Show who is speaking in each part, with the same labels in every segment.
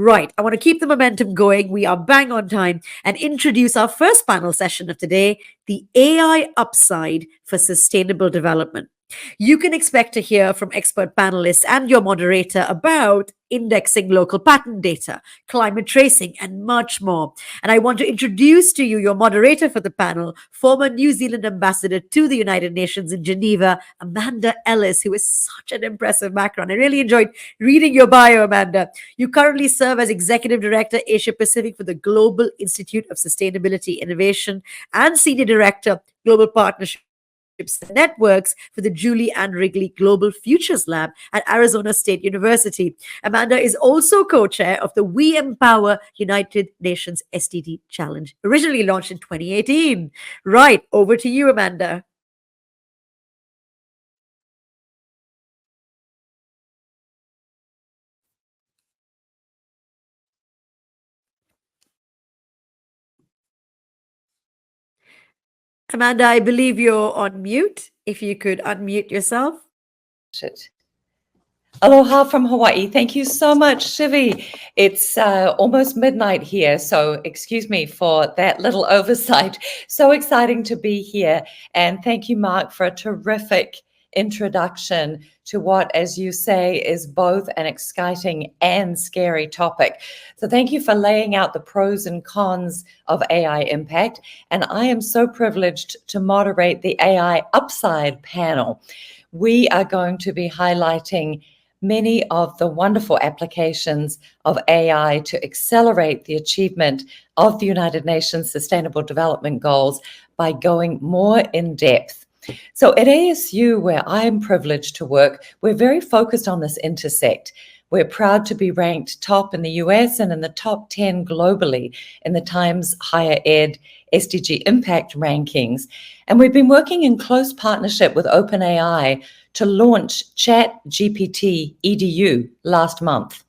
Speaker 1: Right, I want to keep the momentum going. We are bang on time and introduce our first panel session of today, the AI upside for sustainable development. You can expect to hear from expert panelists and your moderator about indexing local patent data, climate tracing, and much more. And I want to introduce to you your moderator for the panel, former New Zealand ambassador to the United Nations in Geneva, Amanda Ellis, who is such an impressive background. I really enjoyed reading your bio, Amanda. You currently serve as Executive Director, Asia Pacific for the Global Institute of Sustainability Innovation and Senior Director, Global Partnerships and Networks for the Julie and Wrigley Global Futures Lab at Arizona State University. Amanda is also co-chair of the We Empower United Nations SDG Challenge, originally launched in 2018. Right, over to you, Amanda. Amanda, I believe you're on mute. If you could unmute yourself.
Speaker 2: Aloha from Hawaii. Thank you so much, Shivi. It's almost midnight here, so excuse me for that little oversight. So exciting to be here. And thank you, Mark, for a terrific introduction to what, as you say, is both an exciting and scary topic. So thank you for laying out the pros and cons of AI impact. And I am so privileged to moderate the AI Upside panel. We are going to be highlighting many of the wonderful applications of AI to accelerate the achievement of the United Nations Sustainable Development Goals by going more in depth. So at ASU, where I'm privileged to work, we're very focused on this intersect. We're proud to be ranked top in the US and in the top 10 globally in the Times Higher Ed SDG Impact rankings. And we've been working in close partnership with OpenAI to launch ChatGPT EDU last month.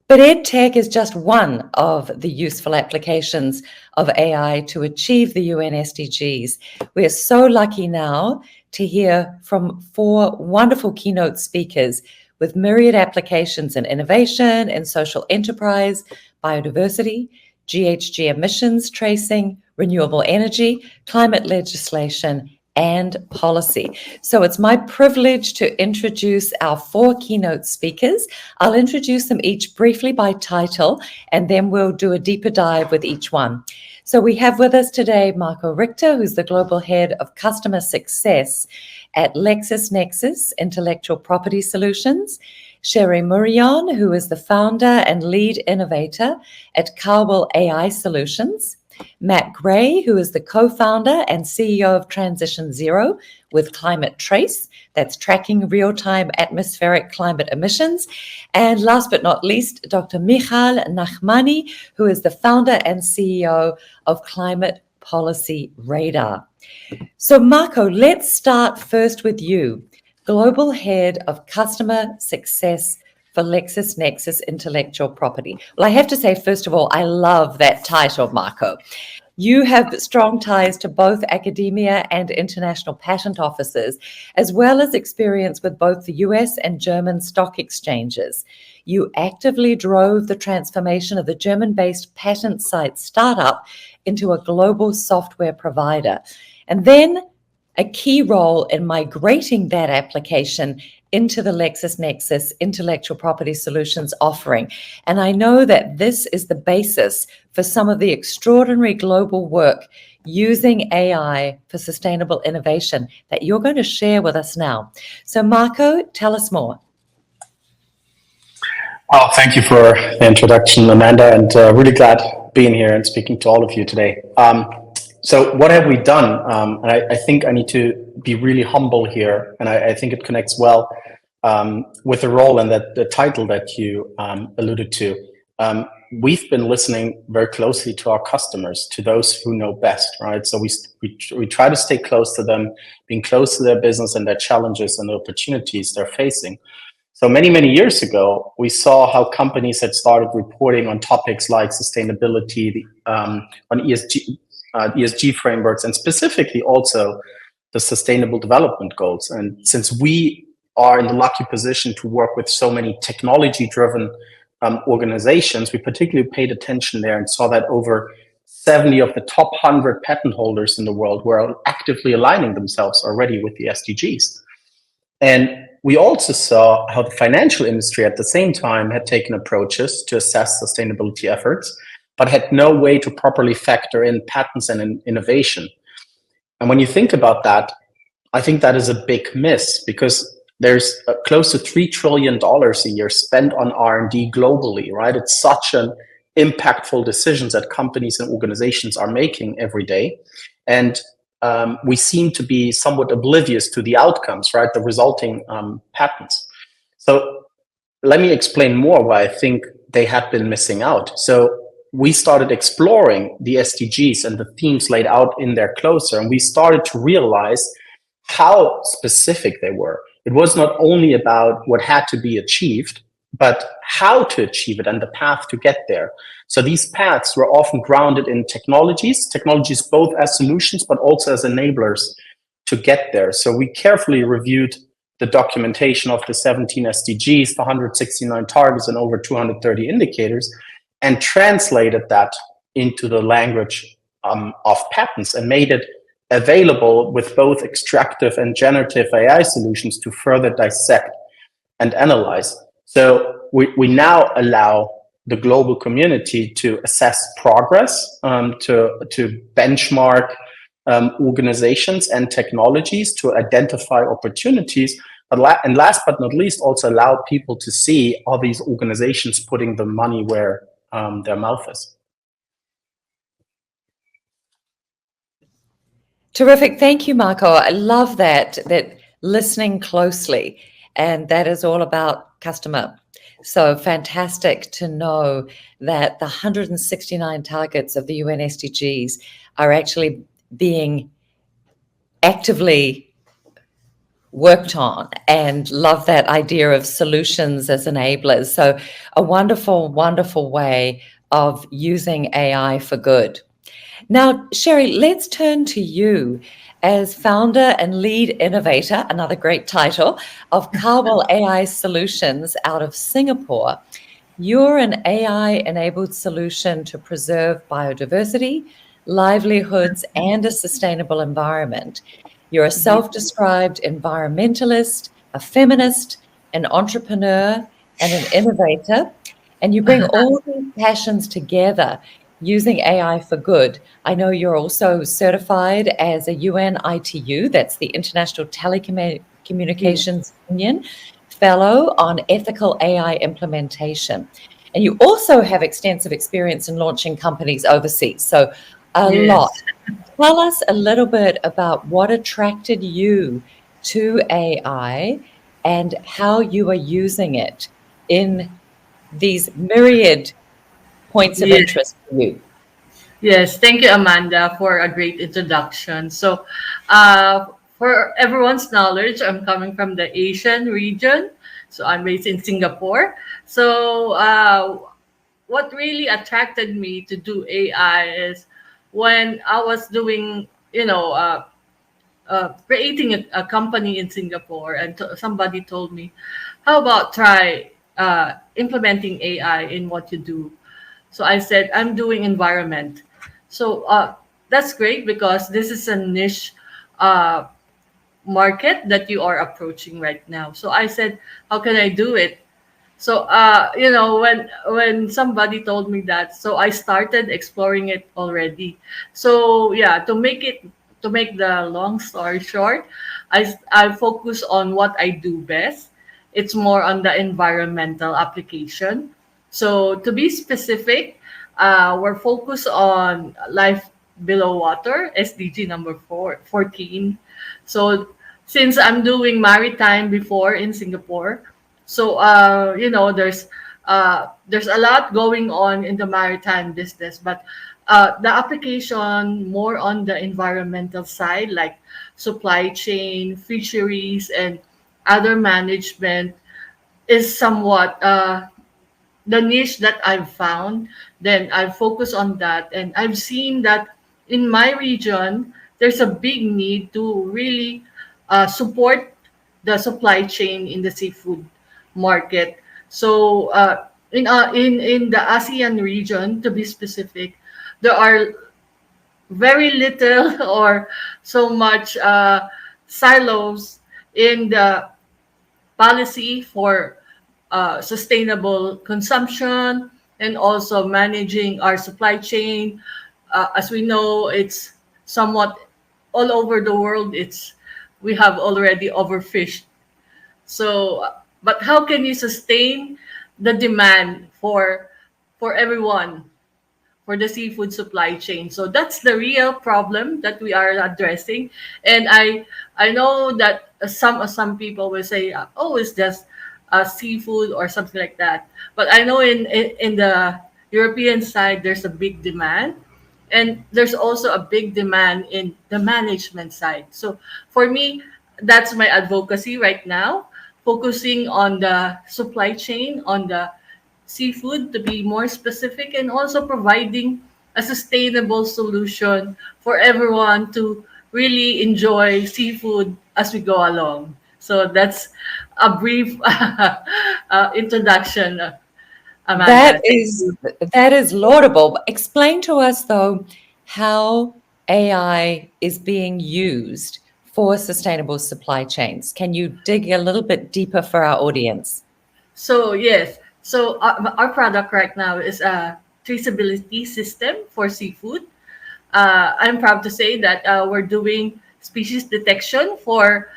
Speaker 2: But EdTech is just one of the useful applications of AI to achieve the UN SDGs. We're so lucky now to hear from 4 wonderful keynote speakers with myriad applications in innovation, in social enterprise, biodiversity, GHG emissions tracing, renewable energy, climate legislation, and policy. So it's my privilege to introduce our 4 keynote speakers. I'll introduce them each briefly by title, and then we'll do a deeper dive with each one. So we have with us today Marco Richter, who's the Global Head of Customer Success at LexisNexis Intellectual Property Solutions, Sherry Murillon, who is the founder and lead innovator at CAWIL AI Solutions, Matt Gray, who is the co-founder and CEO of TransitionZero with Climate Trace, that's tracking real-time atmospheric climate emissions. And last but not least, Dr. Michal Nachmany, who is the founder and CEO of Climate Policy Radar. So Marco, let's start first with you, Global Head of Customer Success for LexisNexis Intellectual Property. Well, I have to say, first of all, I love that title, Marco. You have strong ties to both academia and international patent offices, as well as experience with both the US and German stock exchanges. You actively drove the transformation of the German-based patent site startup into a global software provider, and then a key role in migrating that application into the LexisNexis Intellectual Property Solutions offering. And I know that this is the basis for some of the extraordinary global work using AI for sustainable innovation that you're going to share with us now. So Marco, tell us more.
Speaker 3: Well, thank you for the introduction, Amanda, and really glad being here and speaking to all of you today. So what have we done? And I think I need to be really humble here, and I think it connects well with the role and the title that you alluded to. We've been listening very closely to our customers, to those who know best, right? So we try to stay close to them, being close to their business and their challenges and the opportunities they're facing. So many, many years ago, we saw how companies had started reporting on topics like sustainability, on ESG frameworks, and specifically also the Sustainable Development Goals. And since we are in the lucky position to work with so many technology-driven organizations, we particularly paid attention there and saw that over 70 of the top 100 patent holders in the world were actively aligning themselves already with the SDGs. And we also saw how the financial industry at the same time had taken approaches to assess sustainability efforts, but had no way to properly factor in patents and innovation. And when you think about that, I think that is a big miss, because there's close to $3 trillion a year spent on R&D globally, right? It's such an impactful decisions that companies and organizations are making every day. And we seem to be somewhat oblivious to the outcomes, right? The resulting patents. So let me explain more why I think they have been missing out. So we started exploring the SDGs and the themes laid out in there closer, and we started to realize how specific they were. It was not only about what had to be achieved, but how to achieve it and the path to get there. So these paths were often grounded in technologies both as solutions, but also as enablers to get there. So we carefully reviewed the documentation of the 17 SDGs, the 169 targets, and over 230 indicators, and translated that into the language of patents and made it available with both extractive and generative AI solutions to further dissect and analyze. So we now allow the global community to assess progress, to benchmark organizations and technologies, to identify opportunities, and last but not least, also allow people to see all these organizations putting the money where their mouth is.
Speaker 2: Terrific. Thank you, Marco. I love that listening closely, and that is all about customer. So fantastic to know that the 169 targets of the UN SDGs are actually being actively worked on, and love that idea of solutions as enablers. So a wonderful, wonderful way of using AI for good. Now, Sherry, let's turn to you as founder and lead innovator, another great title, of CAWIL AI Solutions out of Singapore. You're an AI-enabled solution to preserve biodiversity, livelihoods, and a sustainable environment. You're a self-described environmentalist, a feminist, an entrepreneur, and an innovator, and you bring all these passions together using AI for good. I know you're also certified as a UN ITU, that's the International Telecommunications Union, fellow on ethical AI implementation. And you also have extensive experience in launching companies overseas, so a lot. Tell us a little bit about what attracted you to AI and how you are using it in these myriad points of interest for you.
Speaker 4: Yes, thank you, Amanda, for a great introduction. So, for everyone's knowledge, I'm coming from the Asian region. So, I'm based in Singapore. So, what really attracted me to do AI is when I was doing, creating a company in Singapore, and somebody told me, how about try implementing AI in what you do? So I said, I'm doing environment. So that's great because this is a niche market that you are approaching right now. So I said, how can I do it? So when somebody told me that, so I started exploring it already. So yeah, to make the long story short, I focus on what I do best. It's more on the environmental application. So to be specific, we're focused on life below water, SDG number 14. So since I'm doing maritime before in Singapore, so there's a lot going on in the maritime business, but the application more on the environmental side, like supply chain, fisheries, and other management, is somewhat the niche that I've found. Then I focus on that, and I've seen that in my region there's a big need to really support the supply chain in the seafood market. So in the ASEAN region, to be specific, there are very little or so much silos in the policy for sustainable consumption and also managing our supply chain. As we know, it's somewhat all over the world. It's we have already overfished. So, but how can you sustain the demand for everyone for the seafood supply chain? So that's the real problem that we are addressing. And I know that some people will say, oh, it's just seafood or something like that. But I know in the European side, there's a big demand. And there's also a big demand in the management side. So for me, that's my advocacy right now, focusing on the supply chain, on the seafood to be more specific, and also providing a sustainable solution for everyone to really enjoy seafood as we go along. So that's a brief introduction,
Speaker 2: That
Speaker 4: Amanda. Thank
Speaker 2: is
Speaker 4: you.
Speaker 2: that is laudable. Explain to us though how AI is being used for sustainable supply chains. Can you dig a little bit deeper for our audience?
Speaker 4: So yes, so our product right now is a traceability system for seafood. I'm proud to say that we're doing species detection for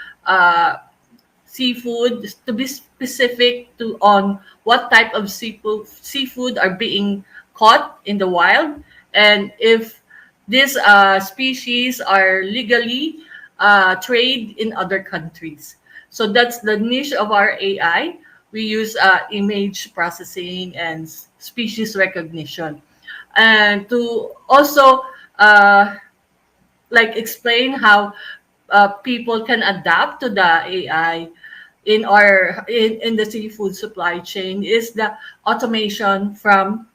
Speaker 4: seafood, to be specific to on what type of seafood are being caught in the wild, and if these species are legally trade in other countries. So that's the niche of our AI. We use image processing and species recognition, and to also uh, like explain how people can adapt to the AI in the seafood supply chain is the automation from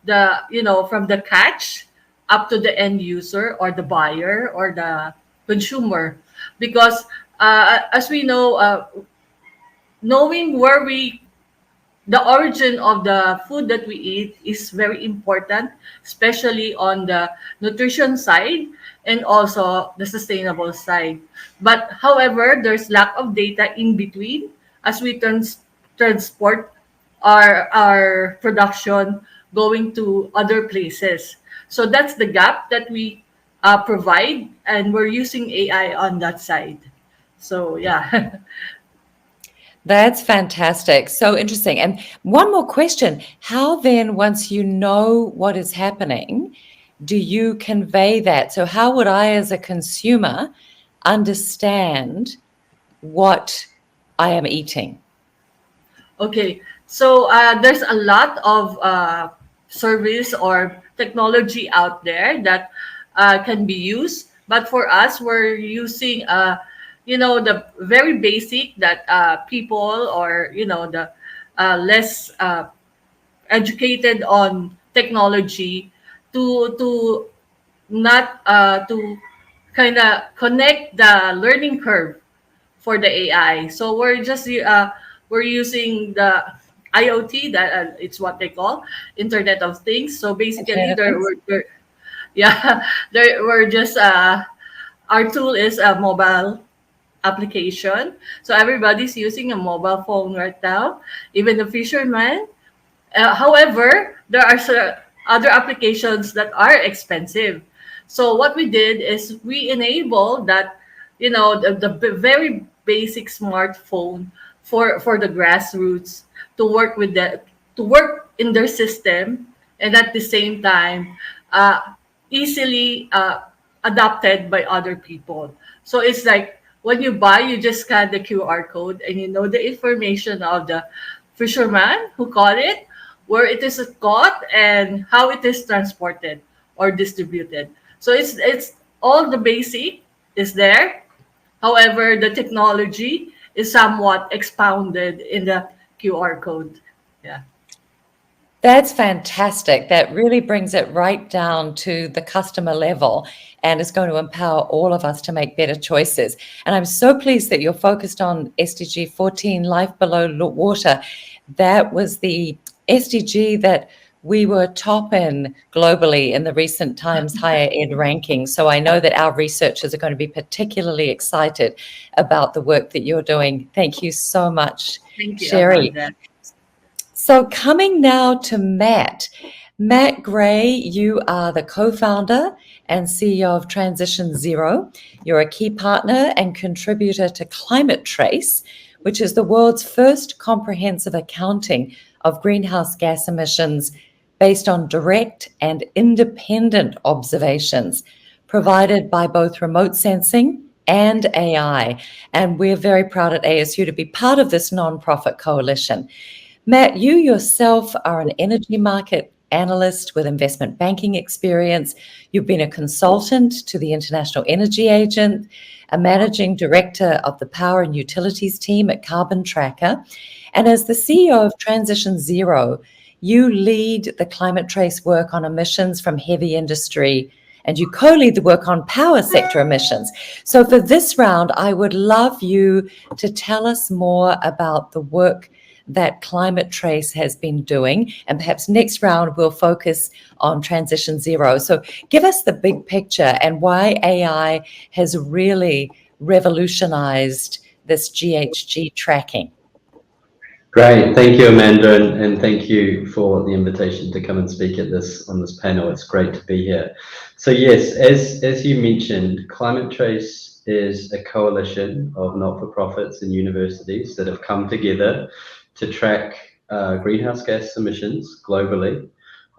Speaker 4: from the catch up to the end user or the buyer or the consumer, because as we know, knowing where we the origin of the food that we eat is very important, especially on the nutrition side and also the sustainable side. But however, there's lack of data in between as we transport our production going to other places. So that's the gap that we provide, and we're using AI on that side. So yeah.
Speaker 2: That's fantastic. So interesting. And one more question. How then, once you know what is happening, do you convey that? So how would I as a consumer understand what I am eating?
Speaker 4: Okay, so there's a lot of service or technology out there that can be used, but for us, we're using the very basic that people or the less educated on technology to not to kind of connect the learning curve for the AI. So we're using the IoT, that it's what they call Internet of Things. So basically,
Speaker 2: Internet of Things?
Speaker 4: yeah, there we're just our tool is a mobile application. So everybody's using a mobile phone right now, even the fishermen. However, there are other applications that are expensive. So what we did is we enable that, the very basic smartphone for the grassroots to work with to work in their system, and at the same time easily adopted by other people. So it's like when you buy, you just scan the QR code and you know the information of the fisherman who caught it, where it is caught, and how it is transported or distributed. So it's all the basic is there. However, the technology is somewhat expounded in the QR code. Yeah.
Speaker 2: That's fantastic. That really brings it right down to the customer level and is going to empower all of us to make better choices. And I'm so pleased that you're focused on SDG 14, life below water. That was the SDG that we were top in globally in the recent Times Higher Ed ranking. So I know that our researchers are going to be particularly excited about the work that you're doing. Thank you so much,
Speaker 4: Thank you,
Speaker 2: Sherry.
Speaker 4: Amanda.
Speaker 2: So coming now to Matt. Matt Gray, you are the co-founder and CEO of TransitionZero. You're a key partner and contributor to Climate Trace, which is the world's first comprehensive accounting of greenhouse gas emissions based on direct and independent observations provided by both remote sensing and AI. And we're very proud at ASU to be part of this nonprofit coalition. Matt, you yourself are an energy market analyst with investment banking experience. You've been a consultant to the International Energy Agency, a managing director of the power and utilities team at Carbon Tracker. And as the CEO of TransitionZero, you lead the Climate Trace work on emissions from heavy industry, and you co-lead the work on power sector emissions. So for this round, I would love you to tell us more about the work that Climate Trace has been doing, and perhaps next round we'll focus on TransitionZero. So give us the big picture and why AI has really revolutionized this GHG tracking.
Speaker 5: Great, thank you, Amanda, and thank you for the invitation to come and speak on this panel. It's great to be here. So yes, as you mentioned, Climate Trace is a coalition of not-for-profits and universities that have come together to track greenhouse gas emissions globally.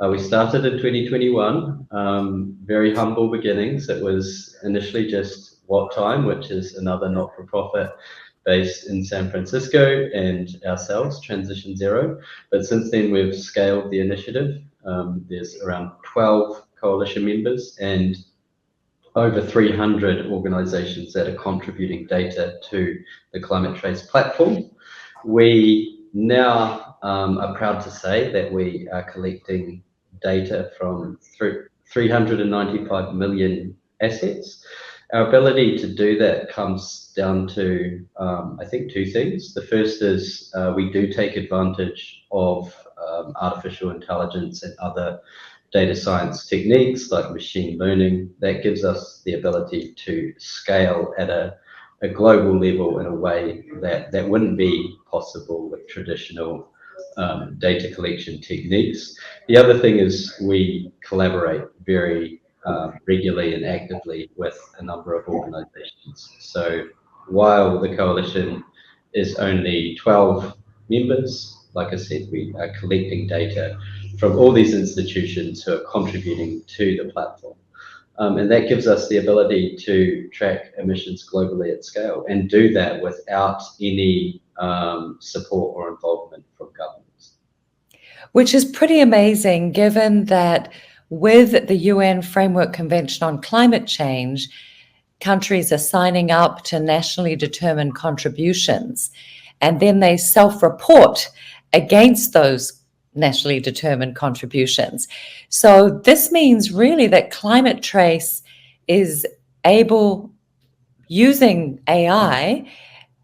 Speaker 5: We started in 2021, very humble beginnings. It was initially just What Time, which is another not-for-profit based in San Francisco, and ourselves, TransitionZero. But since then, we've scaled the initiative. There's around 12 coalition members and over 300 organizations that are contributing data to the Climate Trace platform. We now are proud to say that we are collecting data from 395 million assets. Our ability to do that comes down to, I think, two things. The first is we do take advantage of artificial intelligence and other data science techniques like machine learning. That gives us the ability to scale at a global level in a way that wouldn't be possible with traditional data collection techniques. The other thing is we collaborate very regularly and actively with a number of organizations. So while the coalition is only 12 members, like I said, we are collecting data from all these institutions who are contributing to the platform. And that gives us the ability to track emissions globally at scale and do that without any support or involvement from governments.
Speaker 2: Which is pretty amazing, given that with the UN Framework Convention on Climate Change, countries are signing up to nationally determined contributions, and then they self-report against those nationally determined contributions. So this means really that Climate Trace is able, using AI,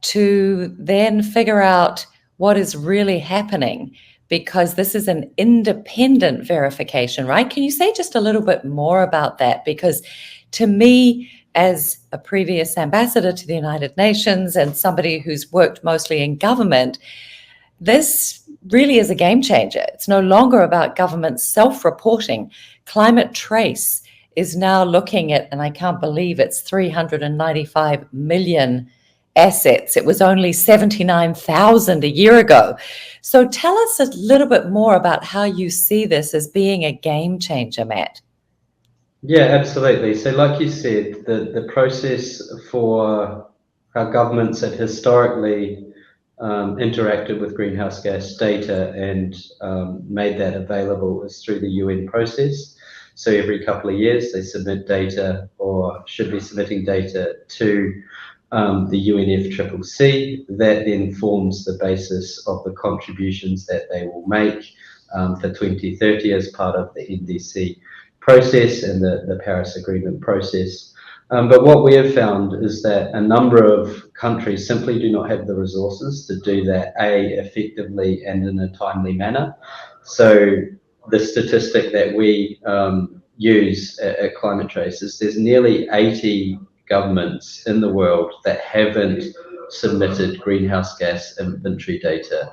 Speaker 2: to then figure out what is really happening, because this is an independent verification, right? Can you say just a little bit more about that? Because to me, as a previous ambassador to the United Nations and somebody who's worked mostly in government, this really is a game changer. It's no longer about government self-reporting. Climate Trace is now looking at, and I can't believe it's 395 million assets. It was only 79,000 a year ago. So tell us a little bit more about how you see this as being a game changer, Matt.
Speaker 5: Yeah, absolutely. So like you said, the process for how governments have historically interacted with greenhouse gas data and made that available is through the UN process. So every couple of years they submit data, or should be submitting data, to the UNFCCC. That then forms the basis of the contributions that they will make for 2030 as part of the NDC process and the Paris Agreement process. But what we have found is that a number of countries simply do not have the resources to do that, effectively and in a timely manner. So the statistic that we use at Climate Trace is there's nearly 80 governments in the world that haven't submitted greenhouse gas inventory data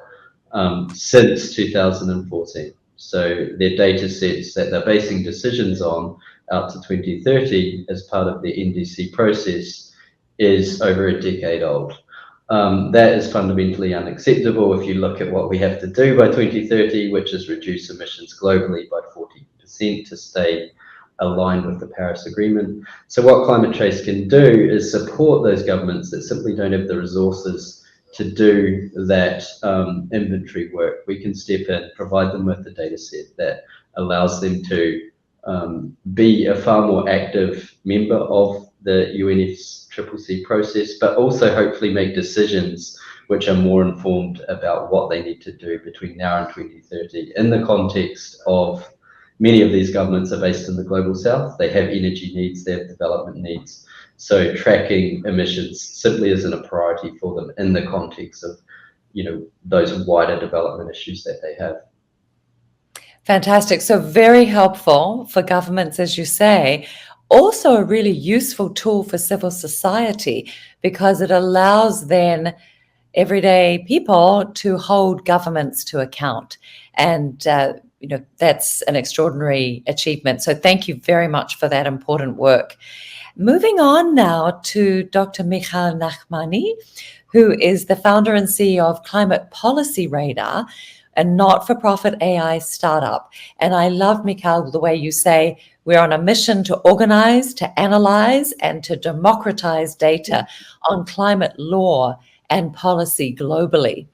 Speaker 5: since 2014. So their data sets that they're basing decisions on out to 2030 as part of the NDC process is over a decade old. That is fundamentally unacceptable if you look at what we have to do by 2030, which is reduce emissions globally by 40% to stay aligned with the Paris Agreement. So what Climate Trace can do is support those governments that simply don't have the resources to do that inventory work. We can step in, provide them with a data set that allows them to be a far more active member of the UNFCCC process, but also hopefully make decisions which are more informed about what they need to do between now and 2030 in the context of many of these governments are based in the global south. They have energy needs, they have development needs. So tracking emissions simply isn't a priority for them in the context of, those wider development issues that they have.
Speaker 2: Fantastic. So very helpful for governments, as you say. Also a really useful tool for civil society because it allows then everyday people to hold governments to account. And, that's an extraordinary achievement. So thank you very much for that important work. Moving on now to Dr. Michal Nachmany, who is the founder and CEO of Climate Policy Radar, a not-for-profit AI startup. And I love, Michal, the way you say we're on a mission to organize, to analyze, and to democratize data on climate law and policy globally.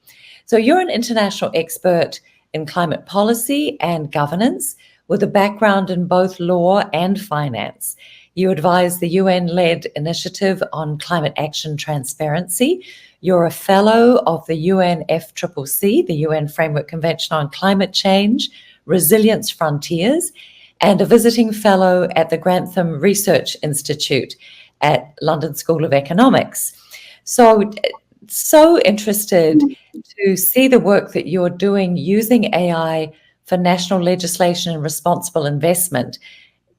Speaker 2: So you're an international expert in climate policy and governance with a background in both law and finance. You advise the UN-led Initiative on Climate Action Transparency. You're a fellow of the UNFCCC, the UN Framework Convention on Climate Change, Resilience Frontiers, and a visiting fellow at the Grantham Research Institute at London School of Economics. So interested to see the work that you're doing using AI for national legislation and responsible investment,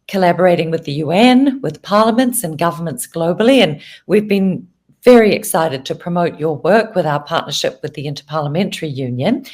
Speaker 2: collaborating with the UN, with parliaments and governments globally. And we've been very excited to promote your work with our partnership with the Interparliamentary Union.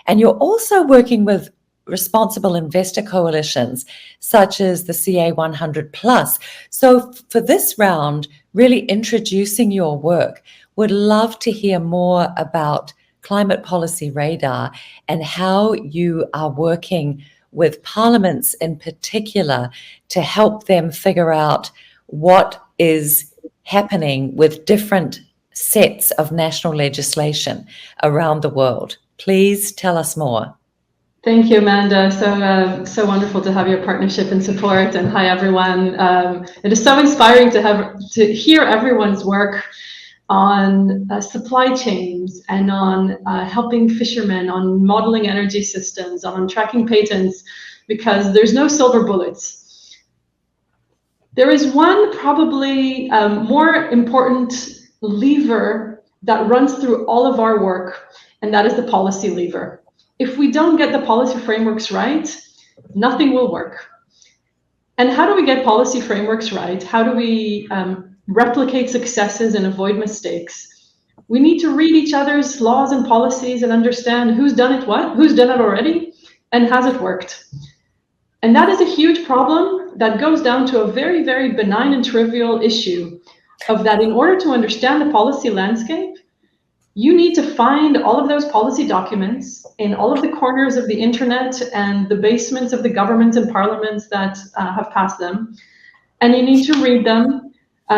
Speaker 2: And you're also working with responsible investor coalitions, such as the CA100+. So for this round, really introducing your work, would love to hear more about Climate Policy Radar and how you are working with parliaments in particular to help them figure out what is happening with different sets of national legislation around the world. Please tell us more.
Speaker 6: Thank you, Amanda. So wonderful to have your partnership and support. And hi, everyone. It is so inspiring to hear everyone's work on supply chains and on helping fishermen, on modeling energy systems, on tracking patents, because there's no silver bullets. There is one probably more important lever that runs through all of our work, and that is the policy lever. If we don't get the policy frameworks right, nothing will work. And how do we get policy frameworks right? How do we replicate successes and avoid mistakes? We need to read each other's laws and policies and understand who's done it who's done it already, and has it worked? And that is a huge problem that goes down to a very, very benign and trivial issue of that in order to understand the policy landscape, you need to find all of those policy documents in all of the corners of the internet and the basements of the governments and parliaments that have passed them. And you need to read them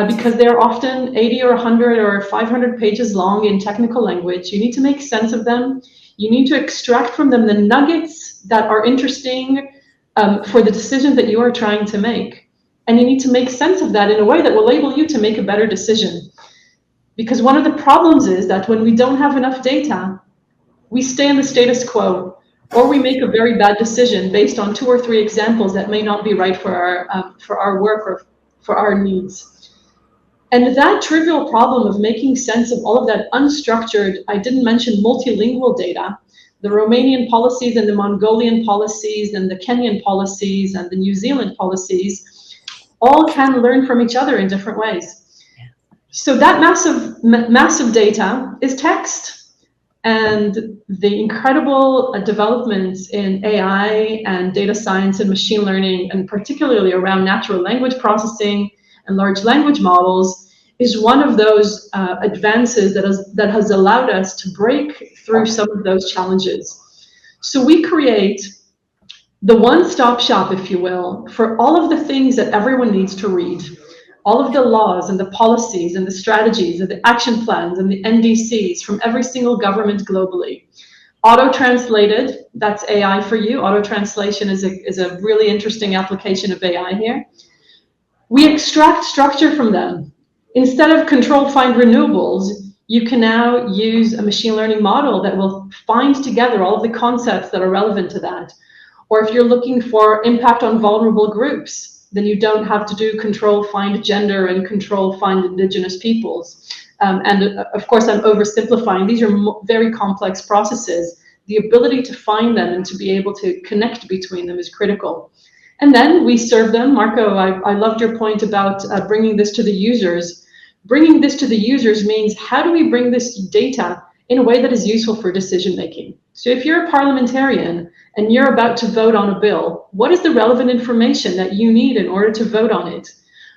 Speaker 6: because they're often 80 or 100 or 500 pages long in technical language. You need to make sense of them. You need to extract from them the nuggets that are interesting for the decisions that you are trying to make. And you need to make sense of that in a way that will enable you to make a better decision. Because one of the problems is that when we don't have enough data, we stay in the status quo, or we make a very bad decision based on 2 or 3 examples that may not be right for our work or for our needs. And that trivial problem of making sense of all of that unstructured, I didn't mention multilingual data, the Romanian policies and the Mongolian policies and the Kenyan policies and the New Zealand policies all can learn from each other in different ways. So that massive data is text. And the incredible developments in AI and data science and machine learning, and particularly around natural language processing and large language models, is one of those advances that has allowed us to break through some of those challenges. So we create the one-stop shop, if you will, for all of the things that everyone needs to read. All of the laws and the policies and the strategies and the action plans and the NDCs from every single government globally. Auto-translated, that's AI for you. Auto-translation is a really interesting application of AI here. We extract structure from them. Instead of control find renewables, you can now use a machine learning model that will find together all of the concepts that are relevant to that. Or if you're looking for impact on vulnerable groups, then you don't have to do control find gender and control find indigenous peoples. And of course, I'm oversimplifying. These are very complex processes. The ability to find them and to be able to connect between them is critical. And then we serve them. Marco, I loved your point about bringing this to the users. Bringing this to the users means, how do we bring this data in a way that is useful for decision making? So if you're a parliamentarian and you're about to vote on a bill, what is the relevant information that you need in order to vote on it?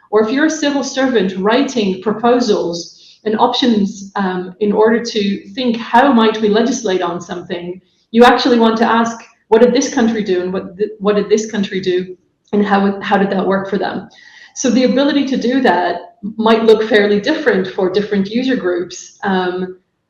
Speaker 6: Or if you're a civil servant writing proposals and options in order to think, how might we legislate on something? You actually want to ask, what did this country do, and what did this country do, and how did that work for them? So the ability to do that might look fairly different for different user groups,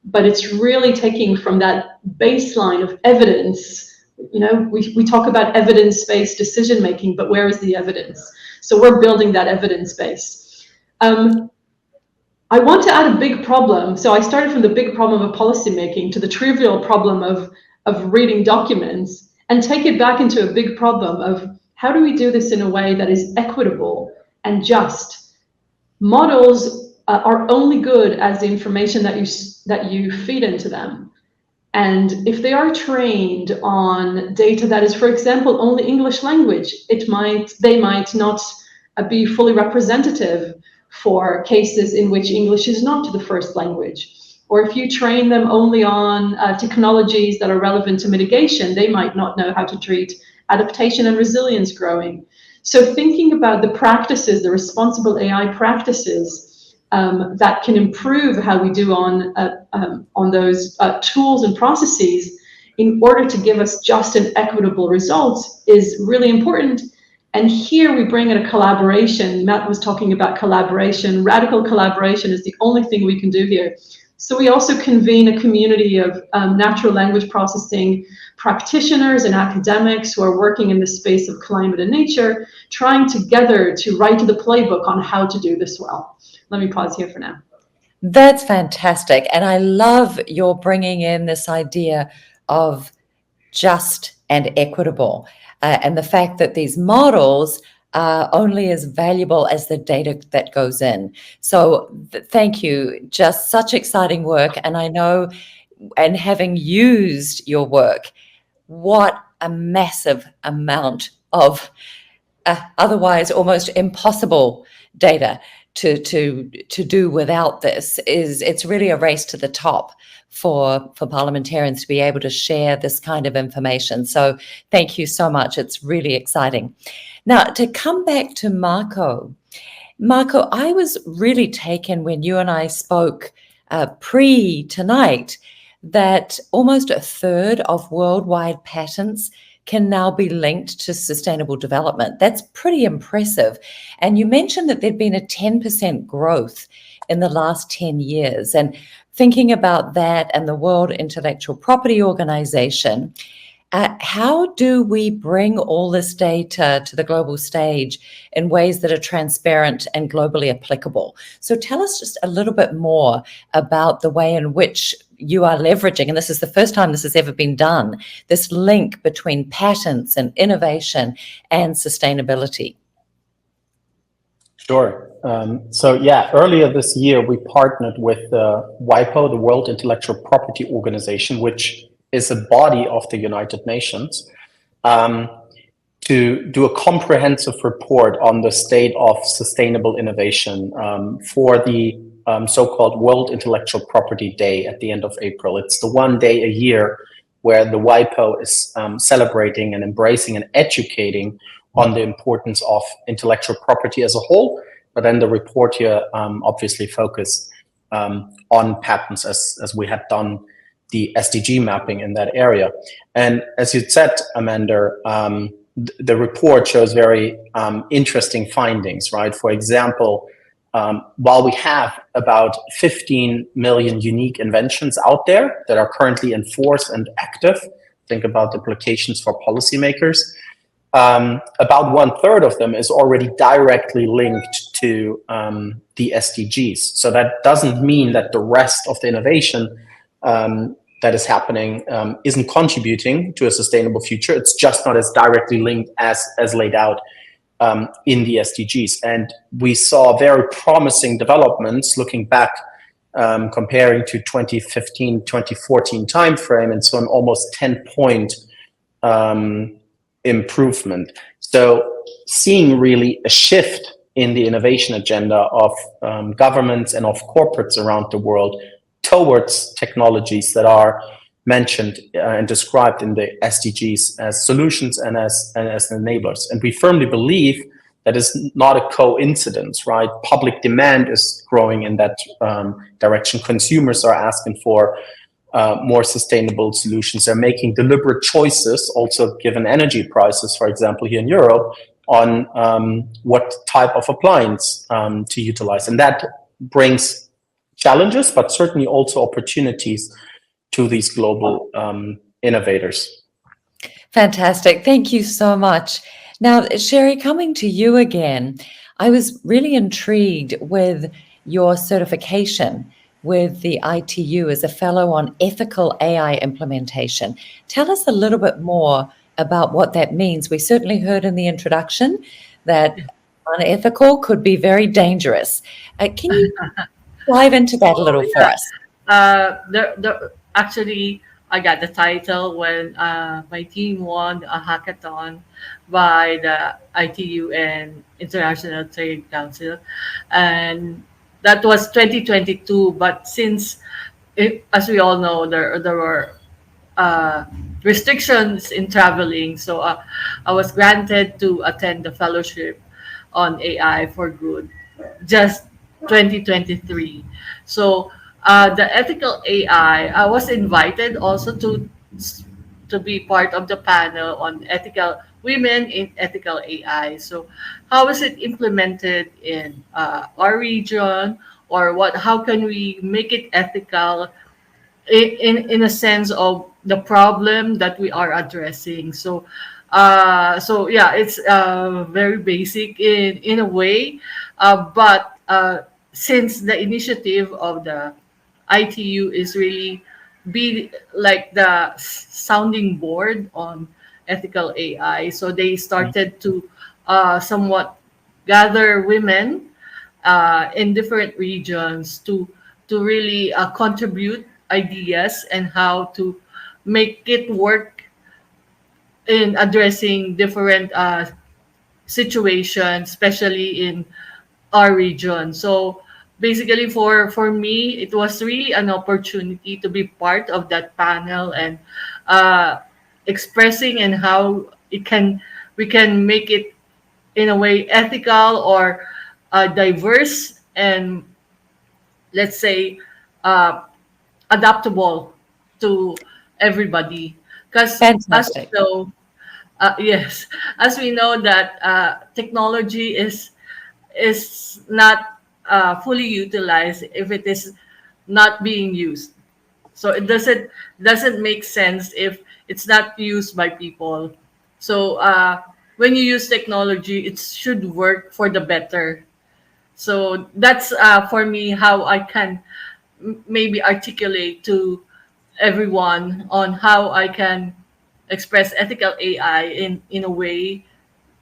Speaker 6: but it's really taking from that baseline of evidence. You know, we talk about evidence-based decision making, but where is the evidence? So we're building that evidence base. I want to add a big problem. So I started from the big problem of policymaking to the trivial problem of reading documents, and take it back into a big problem of, how do we do this in a way that is equitable and just? Models are only good as the information that you feed into them. And if they are trained on data that is, for example, only English language, they might not be fully representative for cases in which English is not the first language. Or if you train them only on technologies that are relevant to mitigation, they might not know how to treat adaptation and resilience growing. So thinking about the practices, the responsible AI practices that can improve how we do on those tools and processes in order to give us just and equitable results is really important. And here we bring in a collaboration. Matt was talking about collaboration. Radical collaboration is the only thing we can do here. So we also convene a community of natural language processing practitioners and academics who are working in the space of climate and nature, trying together to write the playbook on how to do this well. Let me pause here for now.
Speaker 2: That's fantastic. And I love your bringing in this idea of just and equitable, and the fact that these models are only as valuable as the data that goes in. So thank you. Just such exciting work. And I know, and having used your work, what a massive amount of otherwise almost impossible data to do without this is. It's really a race to the top for parliamentarians to be able to share this kind of information. So thank you so much. It's really exciting. Now, to come back to Marco, I was really taken when you and I spoke pre-tonight that almost a third of worldwide patents can now be linked to sustainable development. That's pretty impressive. And you mentioned that there'd been a 10% growth in the last 10 years. And thinking about that and the World Intellectual Property Organization, how do we bring all this data to the global stage in ways that are transparent and globally applicable? So tell us just a little bit more about the way in which you are leveraging, and this is the first time this has ever been done, this link between patents and innovation and sustainability.
Speaker 3: Sure. So yeah, earlier this year, we partnered with WIPO, the World Intellectual Property Organization, which is a body of the United Nations, to do a comprehensive report on the state of sustainable innovation for the so-called World Intellectual Property Day at the end of April. It's the one day a year where the WIPO is celebrating and embracing and educating on the importance of intellectual property as a whole. But then the report here obviously focus on patents as we had done the SDG mapping in that area. And as you said, Amanda, the report shows very interesting findings, right? For example, while we have about 15 million unique inventions out there that are currently in force and active, think about the implications for policymakers, about 1/3 of them is already directly linked to the SDGs. So that doesn't mean that the rest of the innovation that is happening isn't contributing to a sustainable future. It's just not as directly linked as laid out in the SDGs. And we saw very promising developments looking back, comparing to 2015, 2014 timeframe, and so an almost 10-point improvement. So seeing really a shift in the innovation agenda of governments and of corporates around the world towards technologies that are mentioned and described in the SDGs as solutions and as enablers. And we firmly believe that is not a coincidence, right? Public demand is growing in that direction. Consumers are asking for more sustainable solutions. They're making deliberate choices, also given energy prices, for example, here in Europe, on what type of appliance to utilize. And that brings challenges, but certainly also opportunities to these global innovators.
Speaker 2: Fantastic. Thank you so much. Now, Sherry, coming to you again, I was really intrigued with your certification with the ITU as a fellow on ethical AI implementation. Tell us a little bit more about what that means. We certainly heard in the introduction that unethical could be very dangerous. Can you dive into that a little for us?
Speaker 4: Actually, I got the title when my team won a hackathon by the ITU and International Trade Council, and that was 2022. But since, as we all know, there were restrictions in traveling, so I was granted to attend the fellowship on AI for Good, just 2023. So the ethical AI, I was invited also to be part of the panel on ethical women in ethical AI. So how is it implemented in our region, or how can we make it ethical in a sense of the problem that we are addressing? So yeah, it's very basic in a way, but since the initiative of the ITU is really be like the sounding board on ethical AI, so they started to somewhat gather women in different regions to really contribute ideas and how to make it work in addressing different situations, especially in our region. So basically for me, it was really an opportunity to be part of that panel and expressing and how we can make it in a way ethical or diverse and, let's say, adaptable to everybody. Because as we know, yes, as we know that technology is not fully utilized if it is not being used. So it doesn't make sense if it's not used by people. So when you use technology, it should work for the better. So that's for me how I can maybe articulate to everyone on how I can express ethical AI in a way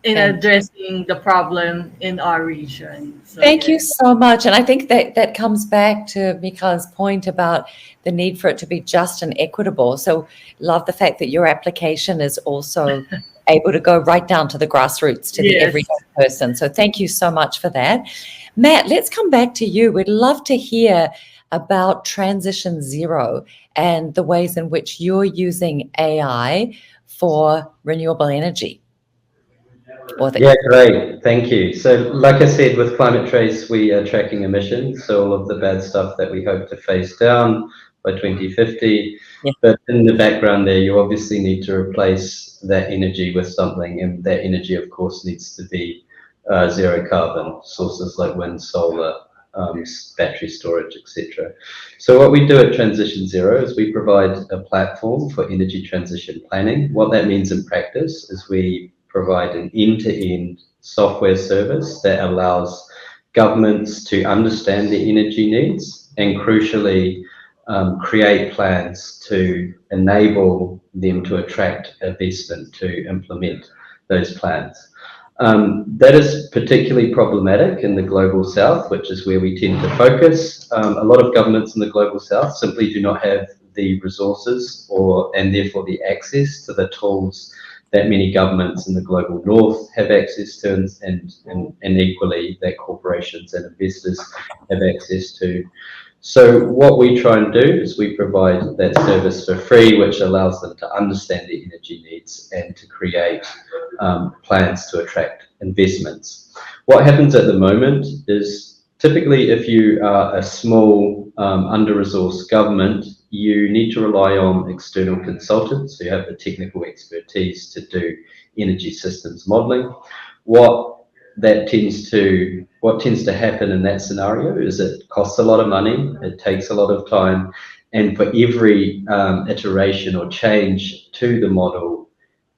Speaker 4: in
Speaker 2: Thank
Speaker 4: addressing the problem in our region. So
Speaker 2: Thank you so much. And I think that comes back to Michal's point about the need for it to be just and equitable. So love the fact that your application is also able to go right down to the grassroots, to the
Speaker 4: yes.
Speaker 2: everyday person. So thank you so much for that. Matt, let's come back to you. We'd love to hear about TransitionZero and the ways in which you're using AI for renewable energy.
Speaker 5: Yeah, great. Thank you. So like I said, with Climate Trace, we are tracking emissions, so all of the bad stuff that we hope to phase down by 2050.
Speaker 2: Yeah.
Speaker 5: But in the background there, you obviously need to replace that energy with something, and that energy, of course, needs to be zero carbon sources like wind, solar, battery storage, etc. So what we do at TransitionZero is we provide a platform for energy transition planning. What that means in practice is we provide an end-to-end software service that allows governments to understand their energy needs and crucially create plans to enable them to attract investment to implement those plans. That is particularly problematic in the global south, which is where we tend to focus. A lot of governments in the global south simply do not have the resources and therefore the access to the tools that many governments in the global north have access to, and equally that corporations and investors have access to. So what we try and do is we provide that service for free, which allows them to understand their energy needs and to create plans to attract investments. What happens at the moment is typically if you are a small under-resourced government, you need to rely on external consultants who have the technical expertise to do energy systems modeling. What tends to happen in that scenario is it costs a lot of money, it takes a lot of time, and for every iteration or change to the model,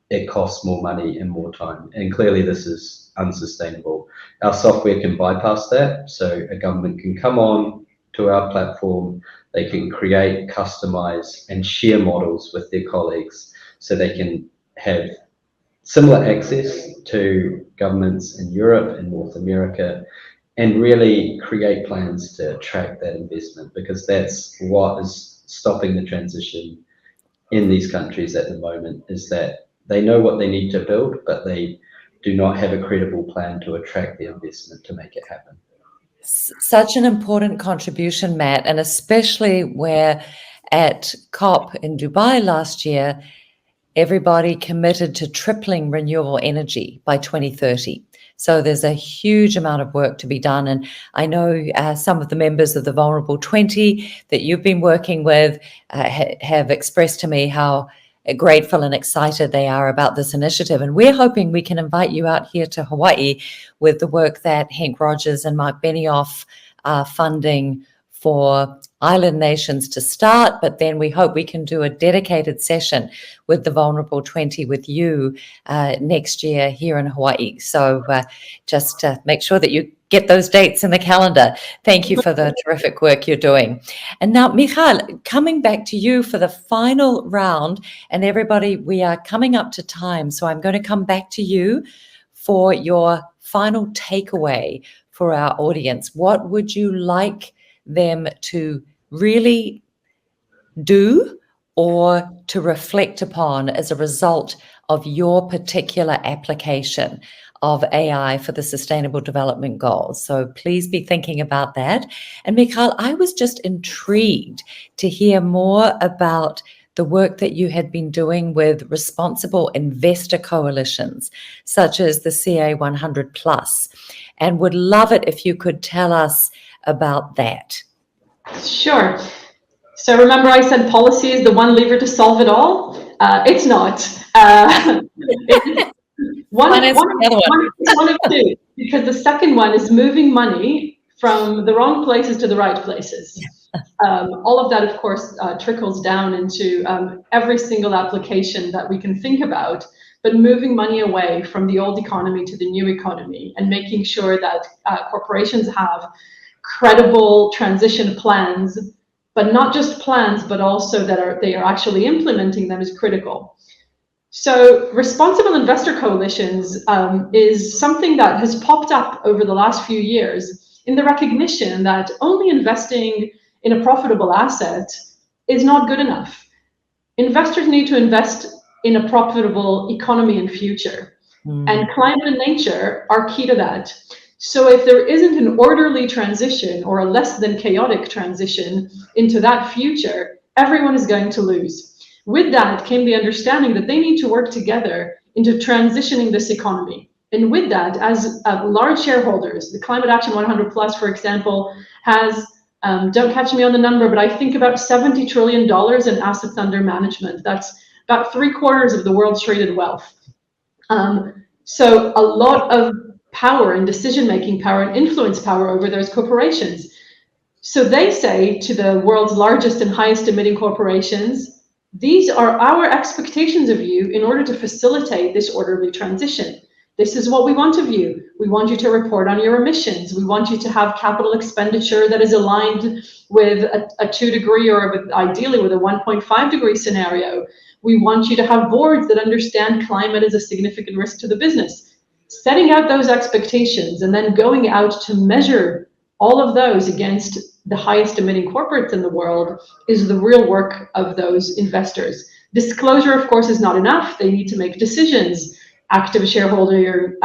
Speaker 5: it costs more money and more time. And clearly this is unsustainable. Our software can bypass that, so a government can come on to our platform, they can create, customize, and share models with their colleagues so they can have similar access to governments in Europe and North America and really create plans to attract that investment, because that's what is stopping the transition in these countries at the moment, is that they know what they need to build, but they do not have a credible plan to attract the investment to make it happen.
Speaker 2: Such an important contribution, Matt, and especially where at COP in Dubai last year, everybody committed to tripling renewable energy by 2030. So there's a huge amount of work to be done. And I know some of the members of the Vulnerable 20 that you've been working with have expressed to me how grateful and excited they are about this initiative. And we're hoping we can invite you out here to Hawaii with the work that Henk Rogers and Mark Benioff are funding for island nations to start, but then we hope we can do a dedicated session with the Vulnerable 20 with you next year here in Hawaii. So just make sure that you get those dates in the calendar. Thank you for the terrific work you're doing. And now, Michal, coming back to you for the final round, and everybody, we are coming up to time, so I'm going to come back to you for your final takeaway for our audience. What would you like them to really do or to reflect upon as a result of your particular application of AI for the Sustainable Development Goals? So please be thinking about that. And Michal, I was just intrigued to hear more about the work that you had been doing with responsible investor coalitions, such as the CA 100 Plus, and would love it if you could tell us about that.
Speaker 6: Sure. So remember I said policy is the one lever to solve it all? It's not. One of two, because the second one is moving money from the wrong places to the right places. All of that, of course, trickles down into every single application that we can think about, but moving money away from the old economy to the new economy and making sure that corporations have credible transition plans, but not just plans, but also that they are actually implementing them is critical. So responsible investor coalitions is something that has popped up over the last few years in the recognition that only investing in a profitable asset is not good enough. Investors need to invest in a profitable economy and future. And climate and nature are key to that. So if there isn't an orderly transition or a less than chaotic transition into that future, everyone is going to lose. With that came the understanding that they need to work together into transitioning this economy. And with that, as large shareholders, the Climate Action 100 Plus, for example, has, don't catch me on the number, but I think about $70 trillion in assets under management. That's about 3/4 of the world's traded wealth. So a lot of power and decision-making power and influence power over those corporations. So they say to the world's largest and highest emitting corporations, these are our expectations of you in order to facilitate this orderly transition. This is what we want of you. We want you to report on your emissions. We want you to have capital expenditure that is aligned with a 2 degree or ideally with a 1.5 degree scenario. We want you to have boards that understand climate as a significant risk to the business. Setting out those expectations and then going out to measure all of those against the highest emitting corporates in the world is the real work of those investors. Disclosure, of course, is not enough. They need to make decisions. Active shareholding,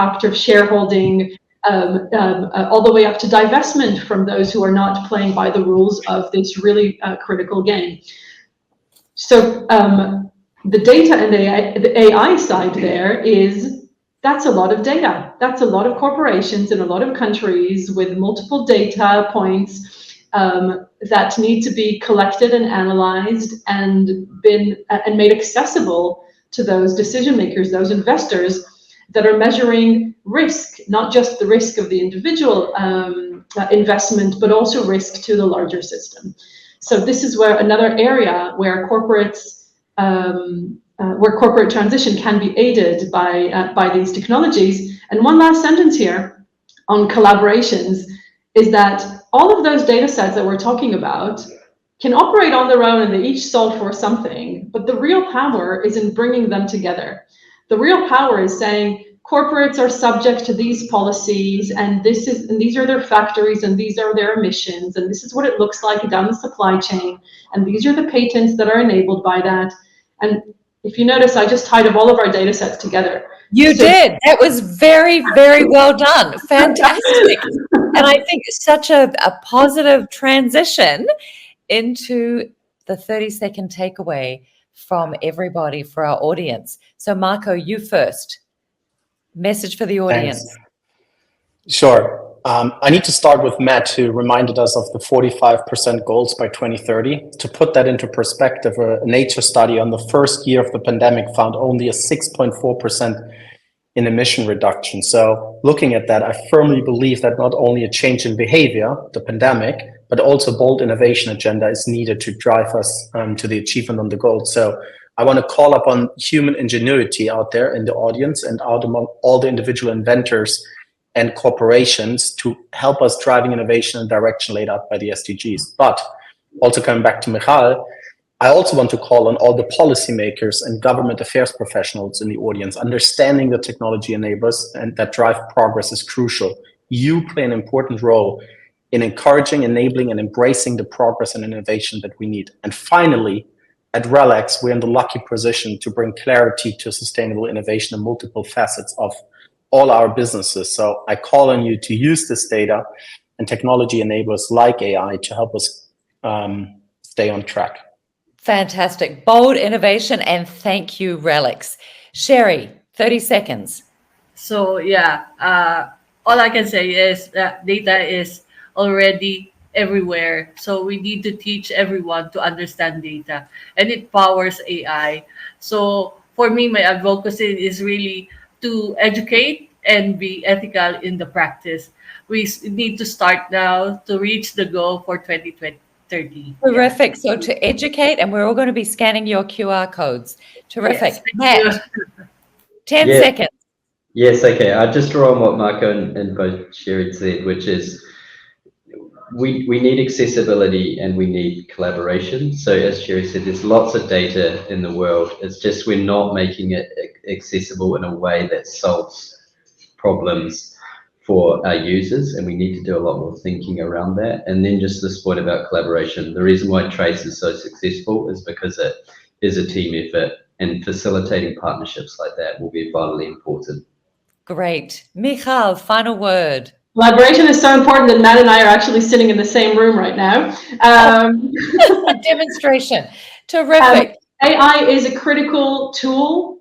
Speaker 6: all the way up to divestment from those who are not playing by the rules of this really critical game. So the data and the AI side there is, that's a lot of data. That's a lot of corporations in a lot of countries with multiple data points that need to be collected and analyzed and made accessible to those decision makers, those investors that are measuring risk, not just the risk of the individual investment, but also risk to the larger system. So this is where another area where corporates, where corporate transition can be aided by these technologies. And one last sentence here on collaborations is that all of those data sets that we're talking about can operate on their own and they each solve for something, but the real power is in bringing them together. The real power is saying corporates are subject to these policies and these are their factories and these are their emissions and this is what it looks like down the supply chain and these are the patents that are enabled by that. And if you notice, I just tied up all of our data sets together.
Speaker 2: You did. That was very, very well done. Fantastic. And I think such a positive transition into the 30-second takeaway from everybody for our audience. So Marco, you first. Message for the audience.
Speaker 3: Thanks. Sure. I need to start with Matt, who reminded us of the 45% goals by 2030. To put that into perspective, a Nature study on the first year of the pandemic found only a 6.4% in emission reduction. So looking at that, I firmly believe that not only a change in behavior, the pandemic, but also a bold innovation agenda is needed to drive us to the achievement on the goals. So I want to call upon human ingenuity out there in the audience and out among all the individual inventors and corporations to help us driving innovation in the direction laid out by the SDGs. But also coming back to Michal, I also want to call on all the policymakers and government affairs professionals in the audience. Understanding the technology enablers and that drive progress is crucial. You play an important role in encouraging, enabling, and embracing the progress and innovation that we need. And finally, at RELX, we're in the lucky position to bring clarity to sustainable innovation in multiple facets of all our businesses. So I call on you to use this data and technology enablers like AI to help us stay on track.
Speaker 2: Fantastic. Bold innovation, and thank you, RELX. Sherry, 30 seconds.
Speaker 4: So yeah, all I can say is that data is already everywhere. So we need to teach everyone to understand data, and it powers AI. So for me, my advocacy is really to educate and be ethical in the practice. We need to start now to reach the goal for 2030.
Speaker 2: Terrific. Yeah. So to educate, and we're all going to be scanning your QR codes. Terrific.
Speaker 4: Yes,
Speaker 2: Matt, 10 seconds.
Speaker 5: Yes, okay. I'll just draw on what Marco and both Sherry said, which is we need accessibility and we need collaboration. So as Sherry said, there's lots of data in the world. It's just we're not making it accessible in a way that solves problems for our users, and we need to do a lot more thinking around that. And then just this point about collaboration, the reason why Trace is so successful is because it is a team effort, and facilitating partnerships like that will be vitally important.
Speaker 2: Great. Michal, final word.
Speaker 6: Collaboration is so important that Matt and I are actually sitting in the same room right now.
Speaker 2: A demonstration. Terrific.
Speaker 6: AI is a critical tool.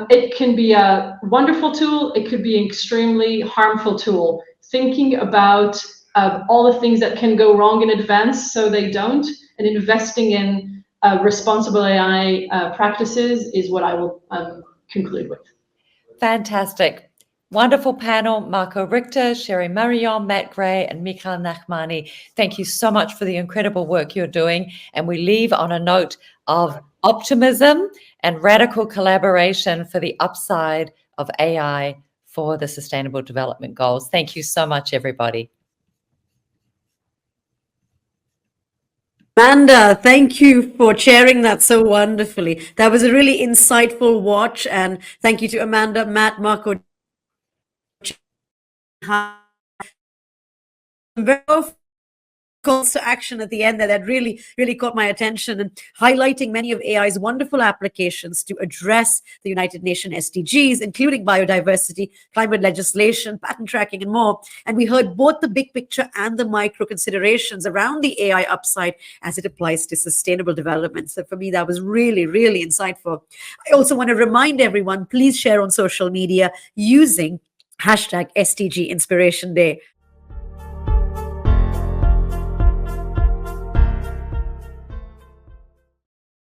Speaker 6: It can be a wonderful tool. It could be an extremely harmful tool. Thinking about all the things that can go wrong in advance so they don't, and investing in responsible AI practices is what I will conclude with.
Speaker 2: Fantastic. Wonderful panel, Marco Richter, Sherry Murillon, Matt Gray, and Michal Nachmany. Thank you so much for the incredible work you're doing. And we leave on a note of optimism and radical collaboration for the upside of AI for the Sustainable Development Goals. Thank you so much, everybody.
Speaker 1: Amanda, thank you for sharing that so wonderfully. That was a really insightful watch, and thank you to Amanda, Matt, Marco. Very calls to action at the end that really caught my attention, and highlighting many of AI's wonderful applications to address the United Nations SDGs, including biodiversity, climate legislation, patent tracking, and more. And we heard both the big picture and the micro considerations around the AI upside as it applies to sustainable development. So for me, that was really insightful. I also want to remind everyone, please share on social media using #SDG Inspiration Day.